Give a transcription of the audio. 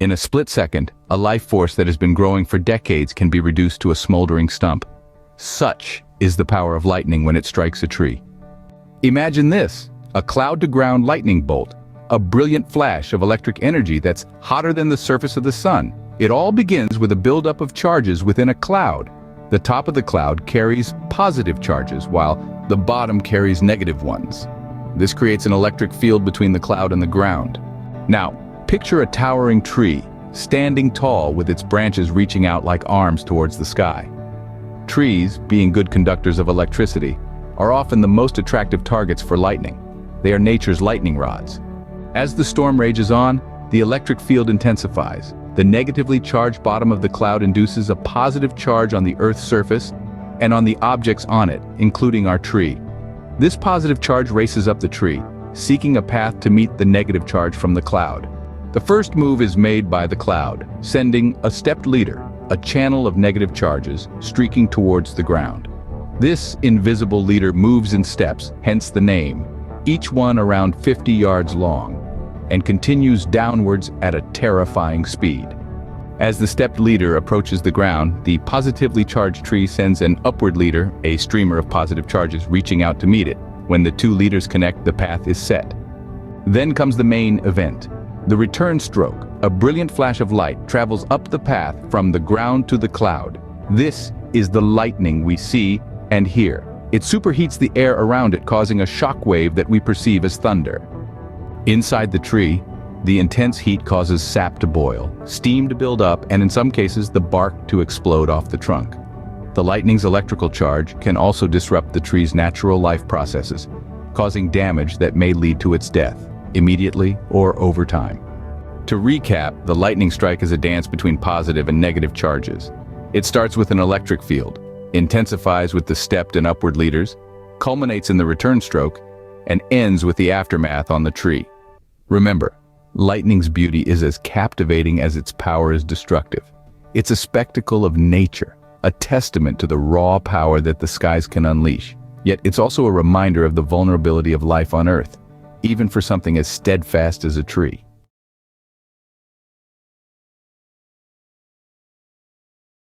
In a split second, a life force that has been growing for decades can be reduced to a smoldering stump. Such is the power of lightning when it strikes a tree. Imagine this, a cloud-to-ground lightning bolt, a brilliant flash of electric energy that's hotter than the surface of the sun. It all begins with a buildup of charges within a cloud. The top of the cloud carries positive charges, while the bottom carries negative ones. This creates an electric field between the cloud and the ground. Now, picture a towering tree, standing tall with its branches reaching out like arms towards the sky. Trees, being good conductors of electricity, are often the most attractive targets for lightning. They are nature's lightning rods. As the storm rages on, the electric field intensifies. The negatively charged bottom of the cloud induces a positive charge on the Earth's surface and on the objects on it, including our tree. This positive charge races up the tree, seeking a path to meet the negative charge from the cloud. The first move is made by the cloud, sending a stepped leader, a channel of negative charges, streaking towards the ground. This invisible leader moves in steps, hence the name, each one around 50 yards long, and continues downwards at a terrifying speed. As the stepped leader approaches the ground, the positively charged tree sends an upward leader, a streamer of positive charges, reaching out to meet it. When the two leaders connect, the path is set. Then comes the main event. The return stroke, a brilliant flash of light, travels up the path from the ground to the cloud. This is the lightning we see and hear. It superheats the air around it, causing a shock wave that we perceive as thunder. Inside the tree, the intense heat causes sap to boil, steam to build up, and in some cases the bark to explode off the trunk. The lightning's electrical charge can also disrupt the tree's natural life processes, causing damage that may lead to its death, immediately or over time. To recap, the lightning strike is a dance between positive and negative charges. It starts with an electric field, intensifies with the stepped and upward leaders, culminates in the return stroke, and ends with the aftermath on the tree. Remember, lightning's beauty is as captivating as its power is destructive. It's a spectacle of nature, a testament to the raw power that the skies can unleash. Yet it's also a reminder of the vulnerability of life on Earth, even for something as steadfast as a tree.